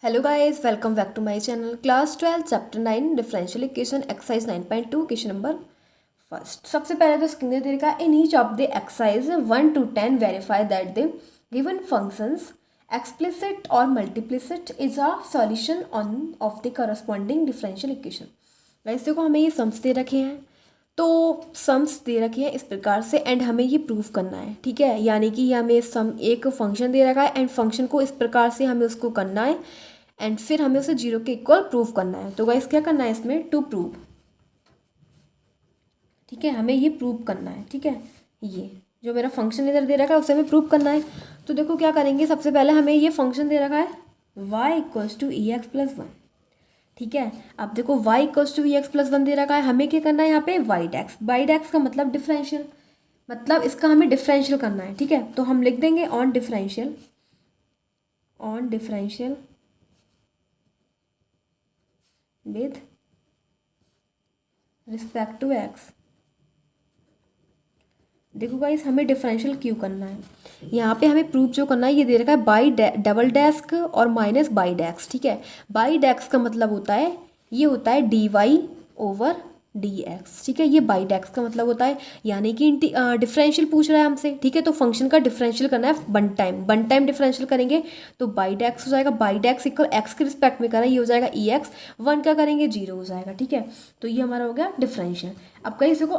Hello guys, welcome back to my channel. Class 12 chapter 9 differential equation exercise 9.2 question number first. सबसे पहले तो screen दे रखा है in each of the exercise 1 to 10 verify that the given functions explicit और implicit is a solution on of the corresponding differential equation. Guys देखो, हमें ये सम्स दे रखे हैं, तो सम्स दे रखे हैं इस प्रकार से एंड हमें ये प्रूफ करना है। ठीक है, यानी कि हमें सम एक फंक्शन दे रखा है एंड फंक्शन को इस प्रकार से हमें उसको करना है एंड फिर हमें उसे जीरो के इक्वल प्रूव करना है। तो गाइस क्या करना है इसमें, टू प्रूव। ठीक है, हमें ये प्रूव करना है। ठीक है, ये जो मेरा फंक्शन इधर दे रखा है उसे हमें प्रूव करना है। तो देखो क्या करेंगे, सबसे पहले हमें ये फंक्शन दे रखा है y equals to e x plus one. ठीक है, अब देखो y equals to e x plus one दे रखा है, हमें क्या करना है यहाँ पे वाई डैक्स। वाई डैक्स का मतलब डिफरेंशियल, मतलब इसका हमें डिफरेंशियल करना है। ठीक है, तो हम लिख देंगे on differential with respect to X. देखो गाइस, हमें डिफरेंशियल क्यों करना है, यहाँ पे हमें प्रूफ जो करना है ये दे रखा है बाई डबल डैस्क और माइनस बाई डैक्स। ठीक है, बाई डैक्स का मतलब होता है, ये होता है D Y over D X. ठीक है, ये बाई डैक्स का मतलब होता है, यानी कि डिफरेंशियल पूछ रहा है हमसे। ठीक है, तो फंक्शन का डिफरेंशियल करना है वन टाइम डिफरेंशियल करेंगे तो बाई डैक्स हो जाएगा। बाई डैक्स इक्वल एक्स के रिस्पेक्ट में करना है, ये हो जाएगा ई एक्स। वन का करेंगे जीरो हो जाएगा। ठीक है, तो ये हमारा हो गया डिफरेंशियल। अब कहीं इसको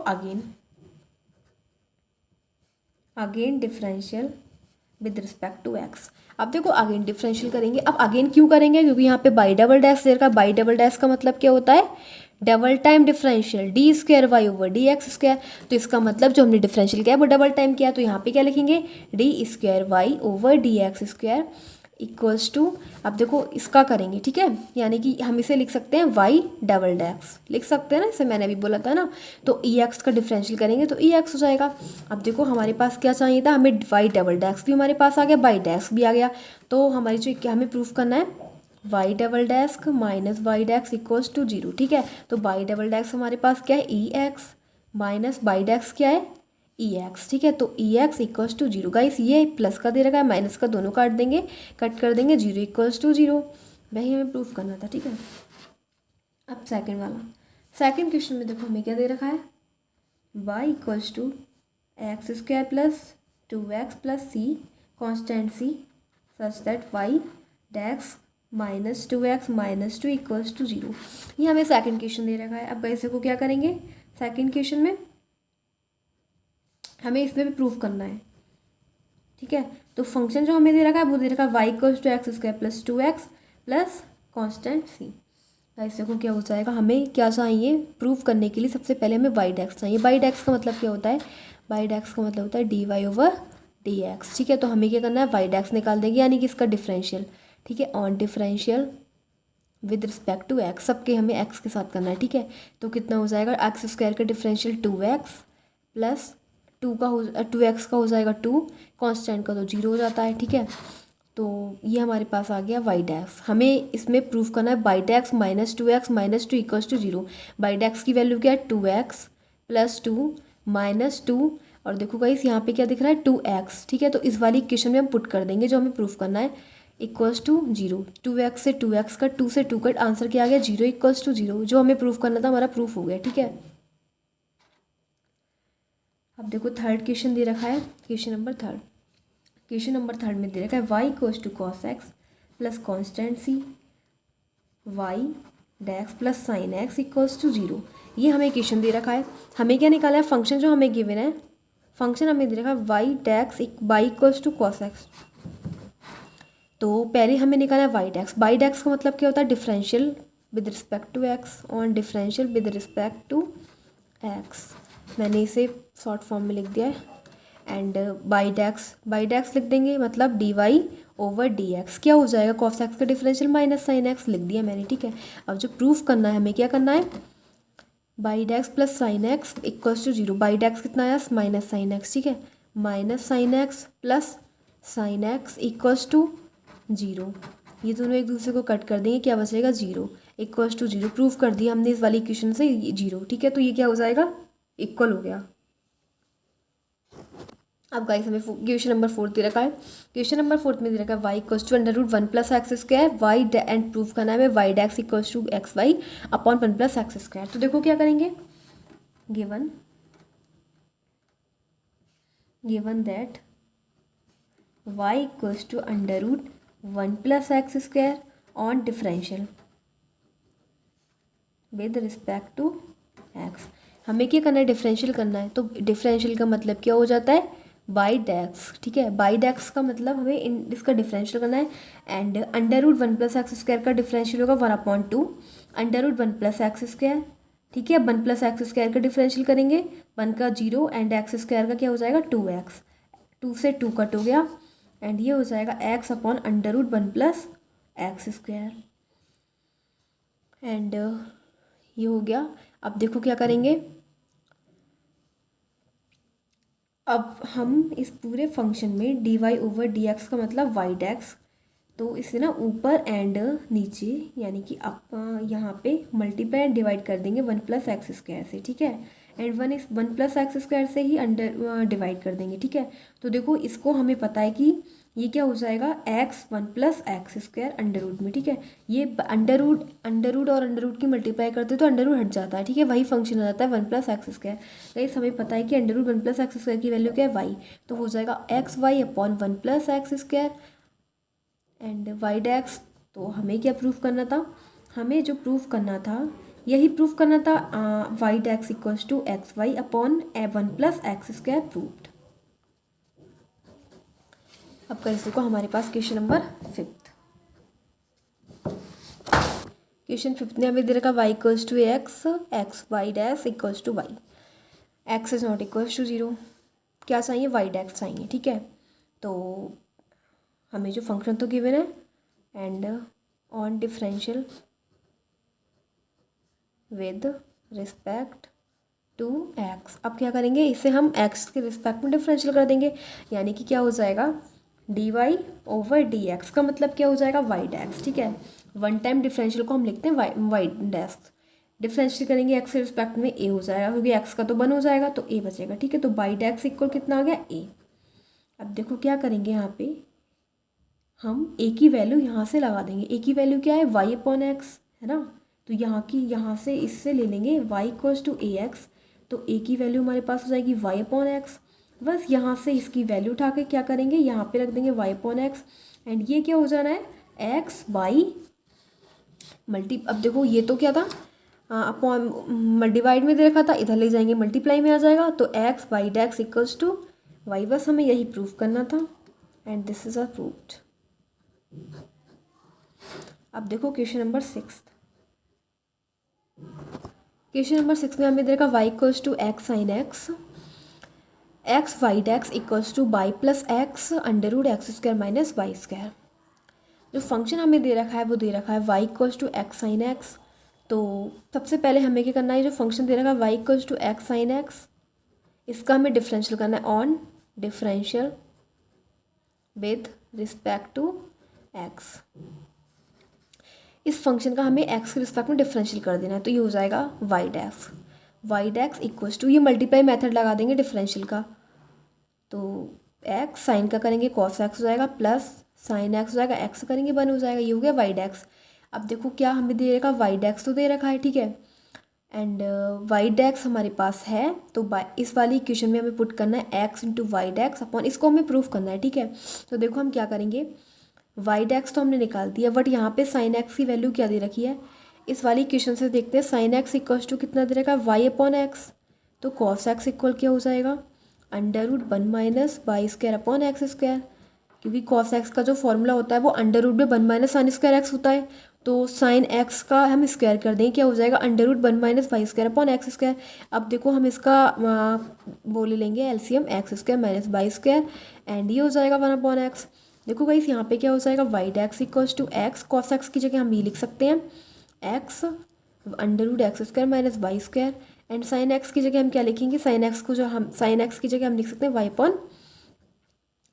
again differential with respect to x. अब देखो अगेन डिफरेंशियल करेंगे। अब अगेन क्यों करेंगे, क्योंकि यहाँ पे बाई डबल डैश दे रखा है। बाई डबल डैश का मतलब क्या होता है, double time differential D square Y over D X square. तो इसका मतलब जो हमने डिफरेंशियल किया है वो डबल टाइम किया, तो यहाँ पे क्या लिखेंगे D square Y over D X square equals to. अब देखो इसका करेंगे। ठीक है, यानी कि हम इसे लिख सकते हैं वाई डबल डैक्स, लिख सकते हैं ना, इसे मैंने अभी बोला था ना। तो ई एक्स का डिफरेंशियल करेंगे तो ई एक्स हो जाएगा। अब देखो हमारे पास क्या चाहिए था, हमें वाई डबल डैक्स भी हमारे पास आ गया, बाई डैक्स भी आ गया। तो हमारी जो क्या हमें प्रूफ करना है, Y double dash minus Y dash equals to zero. ठीक है, तो बाई डबल डैक्स हमारे पास क्या है e x minus by dx क्या है ई एक्स। ठीक है, तो e x equals to zero. Guys ये प्लस का दे रखा है, माइनस का दोनों काट देंगे, कट कर देंगे, जीरो इक्वल्स टू जीरो। वही हमें प्रूफ करना था। ठीक है, अब सेकंड वाला, सेकंड क्वेश्चन में देखो हमें क्या दे रखा है, y equals to x square plus two x plus C constant C such that Y dash minus two X minus two equals to zero. ये हमें सेकंड क्वेश्चन दे रखा है। अब ऐसे को क्या करेंगे, सेकंड क्वेश्चन में हमें इसमें भी प्रूफ करना है। ठीक है, तो फंक्शन जो हमें दे रखा है वो दे रखा है Y equals to x square plus two x plus constant C. ऐसे को क्या हो जाएगा, हमें क्या चाहिए प्रूफ करने के लिए, सबसे पहले हमें वाई डैक्स चाहिए। वाई डैक्स का मतलब क्या होता है, वाई डैक्स का मतलब होता है D Y over D X. ठीक है, तो हमें क्या करना है, वाई डैक्स निकाल देंगे, यानी कि इसका डिफरेंशियल। ठीक है, on differential with respect to X, सबके हमें एक्स के साथ करना है। ठीक है, तो कितना हो जाएगा, एक्स स्क्वायर का differential two x plus two X का हो जाएगा टू, कॉन्स्टेंट का तो जीरो हो जाता है। ठीक है, तो ये हमारे पास आ गया वाई डैक्स। हमें इसमें प्रूफ करना है by dx minus two equals to zero. By dx की वैल्यू क्या है, two x plus two minus two, और देखो गाइस यहाँ पे क्या दिख रहा है, टू एक्स। ठीक है, तो इस वाली इक्वेशन में हम पुट कर देंगे जो हमें प्रूफ करना है, equals to zero. Two X से टू एक्स कट, टू से टू कट, आंसर क्या आ गया, जीरो इक्वल्स टू जीरो। जो हमें प्रूफ करना था हमारा प्रूफ हो गया। ठीक है, अब देखो थर्ड क्वेश्चन दे रखा है, क्वेश्चन नंबर थर्ड में दे रखा है Y equals to cos X plus constant C Y dash plus sine x equals to zero. ये हमें क्वेश्चन दे रखा है, हमें क्या निकाला है, फंक्शन जो हमें गिवन है, फंक्शन हमें दे रखा है Y dash Y equals to cos X. तो पहले हमें निकाला है वाई डैक्स। वाई डैक्स का मतलब क्या होता है, differential with respect to X, on differential with respect to X. मैंने इसे शॉर्ट फॉर्म में लिख दिया है एंड बाई डैक्स लिख देंगे, मतलब D Y over D X. क्या हो जाएगा, कॉस एक्स का डिफरेंशियल माइनस साइन एक्स लिख दिया मैंने। ठीक है, अब जो प्रूफ करना है हमें क्या करना है, by dx plus sine x equals to zero. By dx कितना आया, माइनस साइन एक्स। ठीक है, minus sine x plus sine x equals to zero. ये दोनों एक दूसरे को कट कर देंगे, क्या बचेगा, zero equals to zero. Proof कर दिया हमने इस वाली इक्वेशन से जीरो। ठीक है, तो ये क्या हो जाएगा, इक्वल हो गया। अब गाइस हमें क्वेश्चन नंबर 4 दे रखा है। क्वेश्चन नंबर 4 में दे रखा है y equals to under root 1+x² Y and proof करना है y dash equals to X Y upon 1+x²। तो देखो क्या करेंगे, given that y equals to under root 1+x² on differential with respect to x। हमें क्या करना है, डिफरेंशियल करना है। तो डिफरेंशियल का मतलब क्या हो जाता है, बाई डैक्स। ठीक है, बाई डैक्स का मतलब हमें इसका डिफरेंशियल करना है। एंड अंडर रूट 1+x² का डिफरेंशियल होगा 1/2 अंडर रूट 1+x²। ठीक है, 1+x² का डिफरेंशियल करेंगे, 1 का 0 एंड x² का क्या हो जाएगा 2x, 2 से 2 कट हो गया एंड ये हो जाएगा x upon under root 1+x²। And ये हो गया। अब देखो क्या करेंगे, अब हम इस पूरे फंक्शन में dy/dx का मतलब y डैक्स, तो इसे ना ऊपर एंड नीचे यानी कि आप यहाँ पे मल्टीप्लाई एंड डिवाइड कर देंगे 1+x² से। ठीक है, एंड 1+x² से ही अंडर डिवाइड कर देंगे। ठीक है, तो देखो इसको हमें पता है कि ये क्या हो जाएगा x 1+x² अंडर रूट में। ठीक है, ये अंडर रूट और अंडर रूट की मल्टीप्लाई करते तो अंडर रूट हट जाता है। ठीक है, वही फंक्शन आ जाता है 1+x²। गाइस हमें पता है कि अंडर रूट 1+x² की वैल्यू क्या है y, तो हो जाएगा x Y upon 1+x² and y dx. तो हमें क्या प्रूफ करना था, हमें जो प्रूफ करना था यही प्रूफ करना था, Y dash equals to X Y upon 1+x² proofed. अब कर इसको हमारे पास क्वेश्चन नंबर 5। क्वेश्चन 5 ने हमें दे रखा y equals to X Y dash equals to Y, X is not equals to 0। क्या चाहिए, वाई डैक्स चाहिए। ठीक है, तो हमें जो फंक्शन तो गिवन है and on differential with respect to x. अब क्या करेंगे, इसे हम एक्स के रिस्पेक्ट में डिफरेंशियल कर देंगे, यानी कि क्या हो जाएगा dy/dx का मतलब क्या हो जाएगा वाई डैक्स। ठीक है, वन टाइम डिफरेंशियल को हम लिखते हैं वाई डैक्स, डिफरेंशियल करेंगे एक्स के रिस्पेक्ट में ए हो जाएगा, क्योंकि एक्स का तो 1 हो जाएगा तो ए बचेगा। ठीक है, तो वाई डैक्स इक्वल कितना आ गया ए। अब देखो क्या करेंगे, यहाँ पे हम ए की वैल्यू यहाँ से लगा देंगे। ए की वैल्यू क्या है, वाई अपॉन एक्स है ना, तो यहाँ से इससे ले लेंगे Y equals to A X, तो ए की वैल्यू हमारे पास हो जाएगी वाई अपॉन एक्स। बस यहाँ से इसकी वैल्यू उठा के क्या करेंगे, यहाँ पे रख देंगे वाई अपॉन एक्स एंड ये क्या हो जाना है एक्स बाई मल्टी। अब देखो ये तो क्या था, अपॉन डिवाइड में दे रखा था, इधर ले जाएंगे मल्टीप्लाई में आ जाएगा, तो X Y dash equals to Y. बस हमें यही प्रूफ करना था and this is a proofed. अब देखो क्वेश्चन नंबर 6। क्वेश्चन नंबर 6 में हमें दे रखा y equals to X sine X Y dash equals to Y plus X under root x² minus y²। जो फंक्शन हमें दे रखा है वो दे रखा है y equals to X sine X. तो सबसे पहले हमें क्या करना है, जो फंक्शन दे रखा है y equals to X sine X, इसका हमें डिफरेंशियल करना है on differential with respect to X. इस फंक्शन का हमें एक्स के रिस्पेक्ट में डिफरेंशियल कर देना है, तो ये हो जाएगा वाई डैक्स इक्वल्स टू, ये मल्टीप्लाई मेथड लगा देंगे डिफरेंशियल का, तो एक्स साइन का करेंगे कॉस एक्स हो जाएगा प्लस साइन एक्स हो जाएगा, एक्स करेंगे 1 हो जाएगा, ये हो गया वाई डैक्स। अब देखो क्या हमें दे रखा, वाई डैक्स तो दे रखा है। ठीक है, एंड वाई डैक्स हमारे पास है, तो इस वाली इक्वेशन में हमें पुट करना है एक्स इंटू वाई डैक्स अपॉन, इसको हमें प्रूफ करना है। ठीक है, तो देखो हम क्या करेंगे, वाई डैक्स तो हमने निकाल दिया, बट यहाँ पे साइन एक्स की वैल्यू क्या दे रखी है, इस वाली इक्वेशन से देखते हैं। साइन एक्स इक्वल्स टू कितना दे रखा है वाई अपॉन एक्स, तो कॉस एक्स इक्वल क्या हो जाएगा under root 1 minus y² upon x², क्योंकि कॉस एक्स का जो फॉर्मूला होता है वो अंडर रूट में 1 माइनस sin² x होता है, तो साइन एक्स का हम स्क्वायर कर देंगे, क्या हो जाएगा under root 1 minus y² upon x²। अब देखो हम इसका वो ले लेंगे LCM x² minus y² and ये हो जाएगा 1 अपॉन एक्स। देखो गाइस यहाँ पे क्या हो जाएगा Y dash equals to X, cos X की जगह हम ये लिख सकते हैं X under root x² minus y² and sine X की जगह हम क्या लिखेंगे, साइन एक्स की जगह हम लिख सकते हैं वाई अपॉन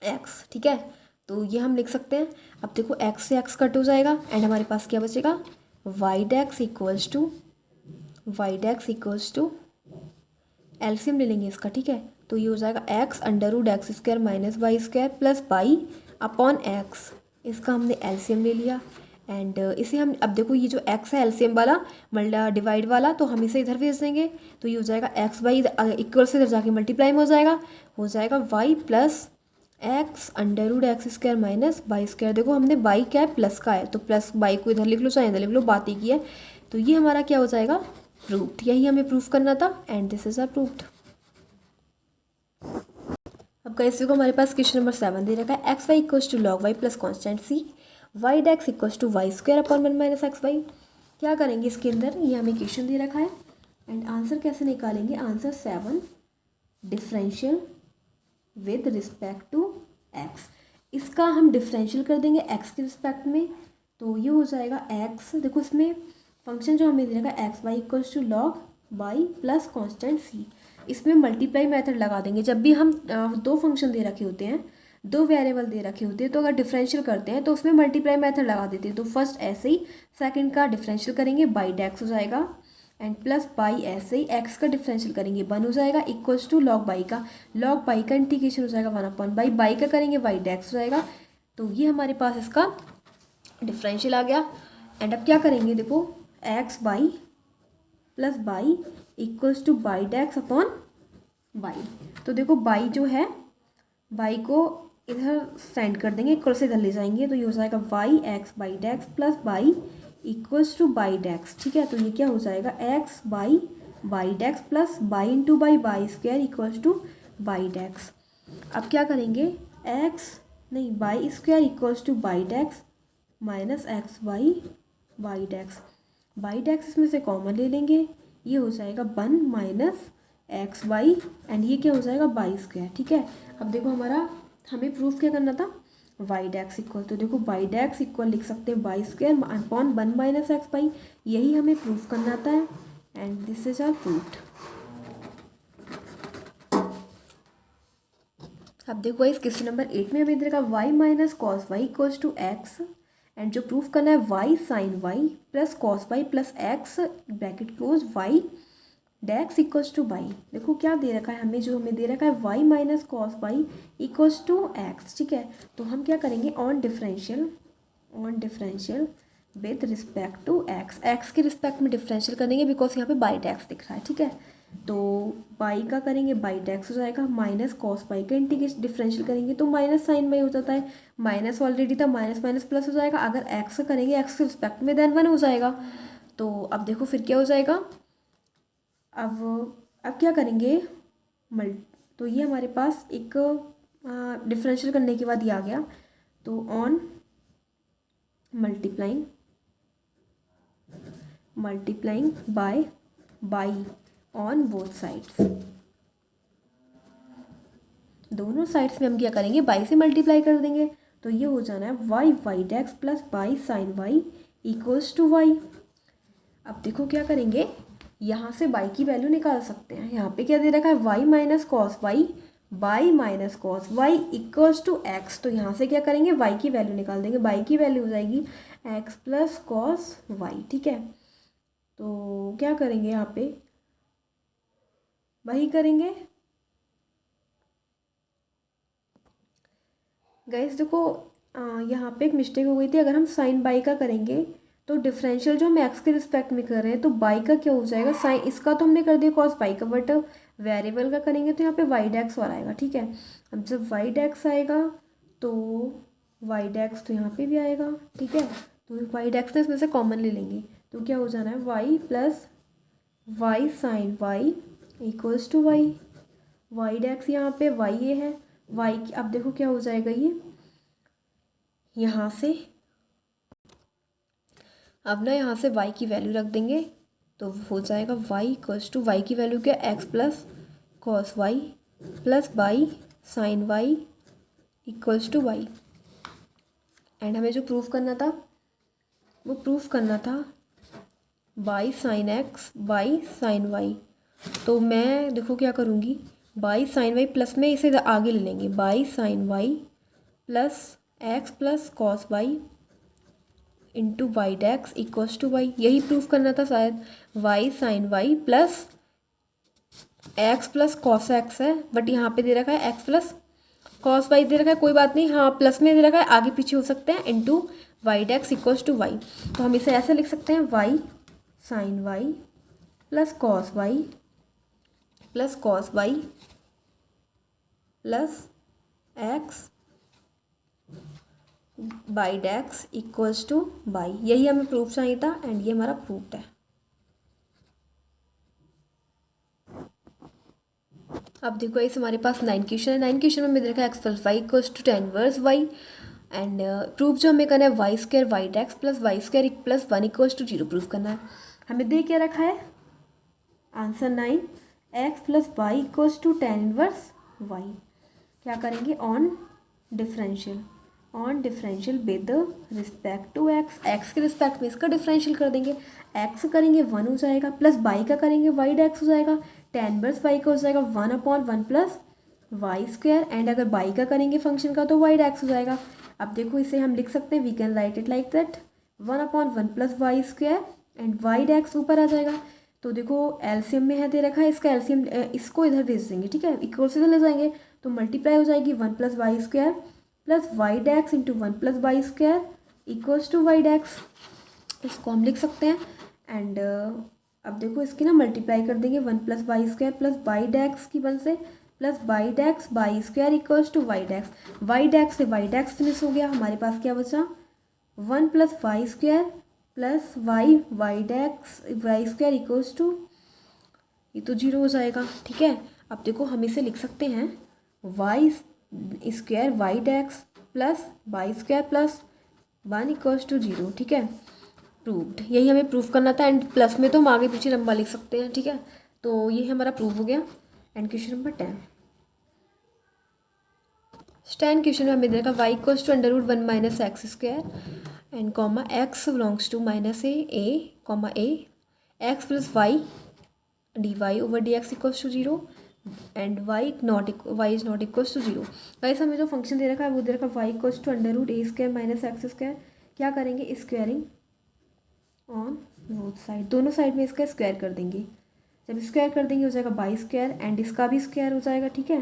एक्स। ठीक है, तो ये हम लिख सकते हैं। अब देखो एक्स से एक्स कट हो जाएगा एंड हमारे पास क्या बचेगा Y dash equals to LCM ले लेंगे इसका। ठीक है, तो ये हो जाएगा X under root X square minus Y square plus Y upon X. इसका हमने एलसीएम ले लिया एंड इसे हम अब देखो ये जो एक्स है एलसीएम वाला मल्टा डिवाइड वाला, तो हम इसे इधर भेज देंगे। तो ये हो जाएगा एक्स वाई इक्वल से इधर जाके मल्टीप्लाई में हो जाएगा Y plus X under root X square minus Y square. देखो हमने वाई क्या है प्लस का है, तो प्लस वाई को इधर लिख लो चाहे इधर लिख लो, बात ही की है। तो ये हमारा क्या हो जाएगा प्रूफ्ड, यही हमें प्रूफ करना था and this is our proofed. अब गाइस देखो हमारे पास क्वेश्चन नंबर 7 दे रखा है x Y equals to log Y plus constant C Y desks equals to Y square upon 1 minus X Y. क्या करेंगे इसके अंदर, ये हमें क्वेश्चन दे रखा है एंड आंसर कैसे निकालेंगे। Answer 7 differential with respect to X. इसका हम डिफरेंशियल कर देंगे एक्स के रिस्पेक्ट में, तो ये हो जाएगा एक्स। देखो इसमें फंक्शन जो हमें दे रखा है x Y equals to log Y plus constant C, इसमें मल्टीप्लाई मेथड लगा देंगे। जब भी हम दो फंक्शन दे रखे होते हैं, दो वेरिएबल दे रखे होते हैं, तो अगर डिफरेंशियल करते हैं तो उसमें मल्टीप्लाई मेथड लगा देते हैं। तो फर्स्ट ऐसे ही सेकंड का डिफरेंशियल करेंगे बाई डेक्स हो जाएगा एंड प्लस बाई ऐसे ही एक्स का डिफरेंशियल करेंगे 1 हो जाएगा इक्वल्स टू लॉग बाई का, लॉग बाई का इंटीग्रेशन हो जाएगा 1 अपॉन बाई, बाई का करेंगे बाई डेक्स हो जाएगा। तो ये हमारे पास इसका डिफरेंशियल आ गया एंड अब क्या करेंगे देखो X Y plus by equals to by dash upon Y. तो देखो बाई जो है बाई को इधर सेंड कर देंगे, इक्वल से इधर ले जाएंगे, तो ये हो जाएगा y x by dx plus by equals to by dx. ठीक है, तो ये क्या हो जाएगा x by by dx plus by into by by square equals to by dx. अब क्या करेंगे एक्स नहीं by square equals to by dx minus x by by dx. By dx इसमें से कॉमन ले लेंगे, ये हो जाएगा 1 माइनस एक्स बाई एंड ये क्या हो जाएगा बाई स्क्वायर। ठीक है, अब देखो हमारा हमें प्रूफ क्या करना था वाई डेक्स इक्वल, तो देखो वाई डेक्स इक्वल लिख सकते हैं Y square upon 1 minus x Y, यही हमें प्रूफ करना था and this is our proofed. अब देखो इस क्वेश्चन नंबर 8 में हमें देगा Y minus cos Y equals to X and जो प्रूफ करना है Y sine Y plus cos Y plus X bracket close Y desks equals to Y. देखो क्या दे रखा है हमें, जो हमें दे रखा है Y minus cos Y equals to X. ठीक है, तो हम क्या करेंगे on differential with respect to X, X के रिस्पेक्ट में डिफरेंशियल करेंगे बिकॉज यहाँ पे बाई डेक्स दिख रहा है। ठीक है, तो बाई का करेंगे बाई डेक्स हो जाएगा माइनस कॉस वाई का इंटीग्रेशन डिफरेंशियल करेंगे तो माइनस साइन वाई हो जाता है, माइनस ऑलरेडी था माइनस माइनस प्लस हो जाएगा। अगर एक्स करेंगे एक्स के रिस्पेक्ट में देन 1 हो जाएगा। तो अब देखो फिर क्या हो जाएगा, अब क्या करेंगे तो ये हमारे पास एक डिफरेंशियल करने के बाद ये आ गया, तो on multiplying by on both sides, दोनों साइड्स में हम क्या करेंगे बाई से मल्टीप्लाई कर देंगे। तो ये हो जाना है Y Y desks plus by sine Y equals to Y. अब देखो क्या करेंगे, यहाँ से y की वैल्यू निकाल सकते हैं। यहाँ पे क्या दे रखा है y minus cos Y Y minus cos Y equals to X, तो यहाँ से क्या करेंगे y की वैल्यू निकाल देंगे, y की वैल्यू हो जाएगी x प्लस कॉस वाई। ठीक है, तो क्या करेंगे यहाँ पे वही करेंगे गाइस। देखो यहाँ पे एक मिस्टेक हो गई थी, अगर हम साइन बाई का करेंगे तो डिफरेंशियल जो हम एक्स के रिस्पेक्ट में कर रहे हैं तो बाई का क्या हो जाएगा साइन, इसका तो हमने कर दिया कॉस बाई का, बट वेरिएबल का करेंगे तो यहाँ पे वाई डेक्स वाला आएगा। ठीक है, अब जब वाई डेक्स आएगा तो वाई डेक्स तो यहाँ पे भी आएगा। ठीक है, तो वाई डेक्स ने इसमें से कॉमन ले लेंगे, तो क्या हो जाना है y plus y sine Y equals to y, Y dx यहाँ पे वाई ये है वाई की। अब देखो क्या हो जाएगा, ये यहाँ से अब ना यहाँ से y की वैल्यू रख देंगे तो हो जाएगा y इक्वल्स टू वाई की वैल्यू क्या x plus cos Y plus by sine Y equals to y. And हमें जो प्रूफ करना था वो प्रूफ करना था by sine x by sine y. तो मैं देखो क्या करूँगी, बाई साइन वाई प्लस में इसे आगे ले लेंगे, by sine Y plus x plus cos y into y desks equals to y, यही प्रूफ करना था शायद। Y sine Y plus x plus cos x है, बट यहाँ पे दे रखा है एक्स प्लस कॉस वाई दे रखा है, कोई बात नहीं, हाँ प्लस में दे रखा है, आगे पीछे हो सकते हैं, into y desks equals to y. तो हम इसे ऐसे लिख सकते हैं y sine Y plus cos Y plus x by d x equals to by. यही हमें प्रूफ चाहिए था एंड ये हमारा प्रूफ है। अब देखो इस हमारे पास 9 क्वेश्चन है। 9 क्वेश्चन में देखा x plus y equals to tan inverse y and proof जो हमें करना है y square y desks plus y square plus 1 equals to 0 proof करना है। हमें दे क्या रखा है answer 9 x plus y equals to tan inverse y. क्या करेंगे on differential with respect to x के रिस्पेक्ट में इसका डिफरेंशियल कर देंगे। एक्स करेंगे 1 हो जाएगा, प्लस बाई का करेंगे वाई डेक्स हो जाएगा, टेन इनवर्स वाई का हो जाएगा 1/1 प्लस वाई स्क्वायर, एंड अगर बाई का करेंगे फंक्शन का तो वाई डेक्स हो जाएगा। अब देखो इसे हम लिख सकते हैं, we can write it like that 1/1 plus y square and y dx ऊपर आ जाएगा। तो देखो एलसीएम में है दे रखा है, इसका एलसीएम इसको इधर भेज देंगे, ठीक है, इक्वल से ले जाएंगे तो मल्टीप्लाई हो जाएगी 1 plus y square plus y dx into 1 plus y square equals to y dx. इसको हम लिख सकते हैं एंड अब देखो इसकी ना मल्टीप्लाई कर देंगे 1 plus y square plus y dx की 1 से plus y desks y square equals to y desks. Y dx से वाई डेक्स फिनिश हो गया, हमारे पास क्या बचा 1 plus y square plus y desks y square equals to, ये तो 0 हो जाएगा, ठीक है। अब देखो हम इसे लिख सकते हैं y square y desks plus y square plus 1 equals to 0, ठीक है, प्रूव्ड। यही हमें प्रूफ करना था एंड प्लस में तो हम आगे पीछे लंबा लिख सकते हैं, ठीक है। तो ये हमारा प्रूफ हो गया। एंड क्वेश्चन नंबर 10 क्वेश्चन में हमें देखा y equals to √1 minus x square and comma x belongs to minus a comma a x plus y d Y over D x equals to 0 and y is not equals to 0। Guys हमें जो function दे रखा है वो दे रखा है Y equals to √a² minus x square. क्या करेंगे स्क्वायरिंग ऑन बोथ साइड, दोनों साइड में इसका स्क्वायर कर देंगे। जब स्क्वायर कर देंगे हो जाएगा बाई स्क्वायर एंड इसका भी स्क्वायर हो जाएगा, ठीक है।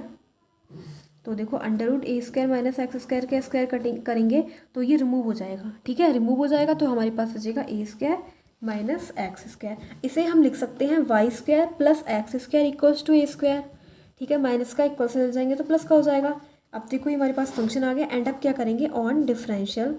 तो देखो √a² माइनस एक्स स्क्वायर का स्क्वायर कटिंग करेंगे तो ये रिमूव हो जाएगा, ठीक है, रिमूव हो जाएगा तो हमारे पास बचेगा a² माइनस एक्स स्क्वायर। इसे हम लिख सकते हैं y square plus x square equals to a², ठीक है, माइनस का इक्वल से मिल जाएंगे तो प्लस का हो जाएगा। अब देखो ये हमारे पास फंक्शन आ गया एंड अब क्या करेंगे on differential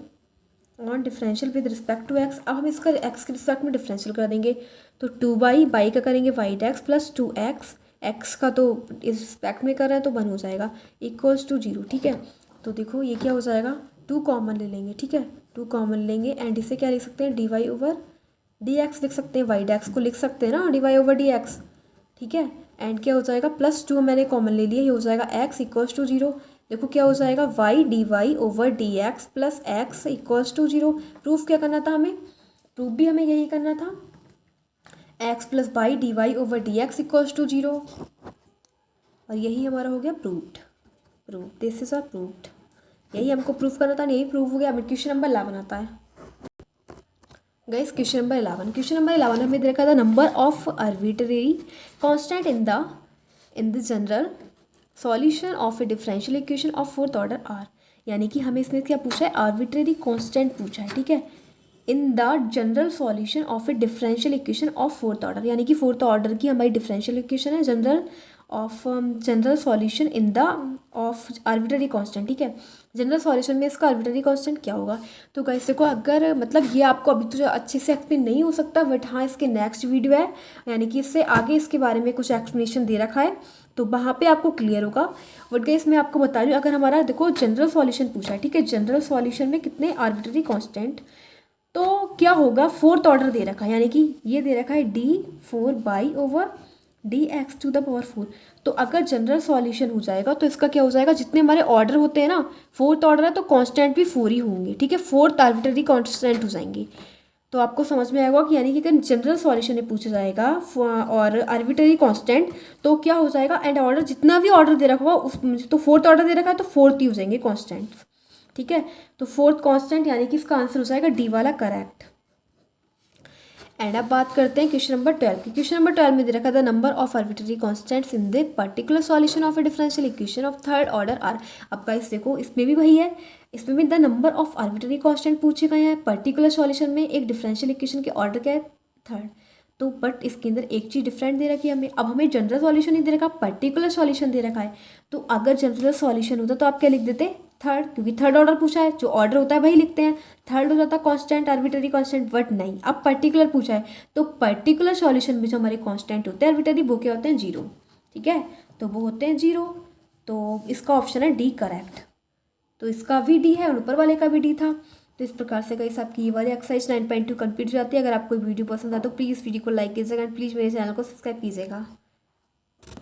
with respect to x. अब हम इसका एक्स के रिस्पेक्ट में डिफरेंशियल कर देंगे तो 2 बाई का करेंगे वाई डेक्स प्लस 2x, एक्स का तो इस रिस्पेक्ट में कर रहे हैं तो 1 हो जाएगा इक्वल्स टू 0, ठीक है। तो देखो ये क्या हो जाएगा 2 कॉमन ले लेंगे, ठीक है, 2 कॉमन लेंगे एंड इसे क्या लिख सकते हैं dy ओवर dx लिख सकते हैं, वाई डेक्स को लिख सकते हैं ना dy ओवर dx, ठीक है। एंड क्या हो जाएगा प्लस 2 मैंने कॉमन ले लिया, ये हो जाएगा x इक्वल्स टू 0। देखो क्या हो जाएगा y dy over dx plus x equals to 0। Proof क्या करना था हमें, प्रूफ भी हमें यही करना था x plus y dy over dx equals to 0 और यही हमारा हो गया proofed. This is our proofed, यही हमको प्रूफ करना था, यही प्रूफ हो गया। अब क्वेश्चन नंबर 11 आता है गाइस। क्वेश्चन नंबर 11 हमें देखा था number of arbitrary constant in the general solution of a differential equation of 4th order are. यानी कि हमें इसमें क्या पूछा है आर्बिट्रेरी कांस्टेंट पूछा है, ठीक है, इन the general solution of a differential equation of 4th order. यानी कि 4th ऑर्डर की हमारी डिफरेंशियल इक्वेशन है general solution in the of arbitrary constant, ठीक है। जनरल सॉल्यूशन में इसका आर्बिट्रेरी कांस्टेंट क्या होगा। तो गाइस देखो अगर मतलब ये आपको अभी तो अच्छे से एक्सप्लेन नहीं हो सकता, बट हाँ इसके नेक्स्ट वीडियो है, यानी कि इससे आगे इसके बारे में कुछ एक्सप्लेनेशन दे रखा है तो वहाँ पे आपको क्लियर होगा। बट गाइस मैं आपको बता रही हूँ अगर हमारा देखो जनरल सॉल्यूशन पूछा है, ठीक है, जनरल सॉल्यूशन में कितने आर्बिट्रेरी कांस्टेंट, तो क्या होगा 4th ऑर्डर दे रखा है, यानी कि ये दे रखा है d4 over dx to the power 4। तो अगर जनरल सॉल्यूशन हो जाएगा तो इसका क्या हो जाएगा जितने हमारे ऑर्डर होते हैं ना 4th ऑर्डर है तो कांस्टेंट भी 4 ही होंगे, ठीक है, 4th आर्बिट्रेरी कांस्टेंट हो जाएंगे। तो आपको समझ में आएगा कि यानी कि अगर जनरल सॉल्यूशन में पूछा जाएगा और आर्बिट्रेरी कांस्टेंट तो क्या हो जाएगा एंड ऑर्डर जितना भी ऑर्डर दे रखा होगा उस तो 4th ऑर्डर दे रखा है तो 4th ही हो जाएंगे कांस्टेंट, ठीक है। तो 4th कांस्टेंट यानी कि इसका आंसर हो जाएगा डी वाला करेक्ट। एंड अब बात करते हैं क्वेश्चन नंबर 12 की। क्वेश्चन नंबर 12 में दे रखा था number of arbitrary constants in the particular solution of a differential equation of third order are. अब गाइस देखो, इसमें भी वही है, इसमें भी the number of arbitrary constant पूछे गए हैं। पर्टिकुलर सॉल्यूशन में एक डिफरेंशियल इक्वेशन के ऑर्डर क्या है, थर्ड। तो बट इसके अंदर एक चीज़ डिफरेंट दे रखी है हमें। अब हमें जनरल सॉल्यूशन नहीं दे रखा, पर्टिकुलर सॉल्यूशन दे रखा है। तो अगर जनरल सॉल्यूशन होता तो आप क्या लिख देते, थर्ड, क्योंकि थर्ड ऑर्डर पूछा है, जो ऑर्डर होता है वही लिखते हैं। थर्ड हो जाता कांस्टेंट, आर्बिट्ररी कांस्टेंट, बट नहीं, अब पर्टिकुलर पूछा है तो पर्टिकुलर सॉल्यूशन में जो हमारे कांस्टेंट होते हैं आर्बिट्ररी, वो क्या होते हैं, जीरो। ठीक है, तो वो होते हैं जीरो। तो इसका ऑप्शन है डी करेक्ट। तो इसका भी डी है और ऊपर वाले का भी डी था। तो इस प्रकार से गाइस आपकी ये वाली एक्सरसाइज 9.2 कंप्लीट हो जाती है। अगर आपको वीडियो पसंद आए तो प्लीज़ वीडियो को लाइक कीजिएगा एंड प्लीज़ मेरे चैनल को सब्सक्राइब कीजिएगा।